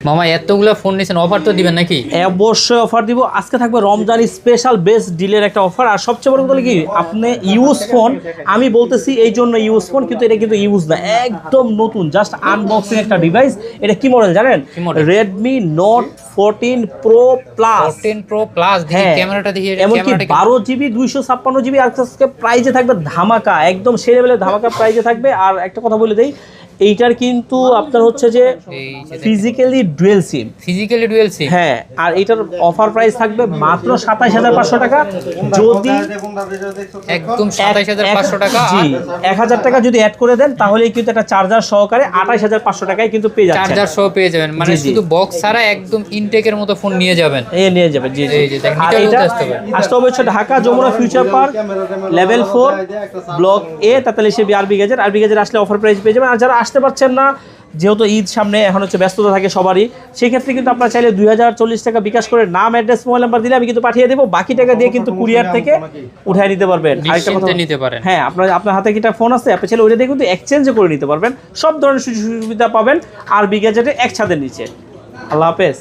মামা এতগুলো ফোন নিছেন, অফার তো দিবেন নাকি? অবশ্যই অফার দিব। আজকে থাকবে রমজান স্পেশাল বেস্ট ডিলের একটা অফার। আর সবচেয়ে বড় কথা কি, আপনি ইউজ ফোন, আমি বলতেছি এই জন্য ইউজ ফোন, কিন্তু এটা কিন্তু ইউজ না, একদম নতুন, জাস্ট আনবক্সিং একটা ডিভাইস। এটা কি মডেল জানেন? কি model? Redmi note 14 pro plus. 14 pro plus, দেখি হ্যাঁ, ক্যামেরাটা দেখি, এমনকি 12GB 256GB আজকে প্রাইজে থাকবে ধামাকা, একদম সেই লেভেলের ধামাকা প্রাইজে থাকবে। আর একটা কথা বলে দেই, এইটার কিন্তু আপনার হচ্ছে যে ফিজিক্যালি ডুয়েল সিম। Physically dual SIM? হ্যাঁ, আর এটার অফার প্রাইস থাকবে মাত্র 27500 টাকা। যদি একদম 27500 টাকা। জি, 1000 টাকা যদি অ্যাড করে দেন তাহলেই কিন্তু একটা চার্জার সহকারে 28500 টাকায় কিন্তু পেয়ে যাচ্ছেন। চার্জার সহ পেয়ে যাবেন, মানে জি, জি। শুধু বক্স ছাড়া একদম ইনটেকের মতো ফোন নিয়ে যাবেন। নিয়ে যাবেন। জি জি। এই যে দেখেন, আর এটাও এটা আসতে হবে। আসতে হবে হচ্ছে Dhaka Jamuna Future Park level 4 block A 43 আরবি গেজের। আরবি গেজের আসলে অফার প্রাইস পেয়ে যাবেন। আর যারা আসতে পারছেন না, যেহেতু ঈদ সামনে, এখন হচ্ছে ব্যস্ততা থাকে সবারই, সেই ক্ষেত্রে কিন্তু আপনারা চাইলে 2040 টাকা বিকাশ করে নাম, অ্যাড্রেস, মোবাইল নাম্বার দিলে আমি কিন্তু পাঠিয়ে দেবো। বাকি টাকা দিয়ে কিন্তু কুরিয়ার থেকে উঠায় নিতে পারবেন। আরেকটা কথা, নিশ্চিন্তে নিতে পারেন। হ্যাঁ, আপনার হাতে কি একটা ফোন আছে, আপনি চাইলে ওইটা দিয়ে কিন্তু এক্সচেঞ্জ করে নিতে পারবেন। সব ধরনের সুযোগ সুবিধা পাবেন আরবি গ্যাজেটে এক ছাদের নিচে। আল্লাহ হাফেজ।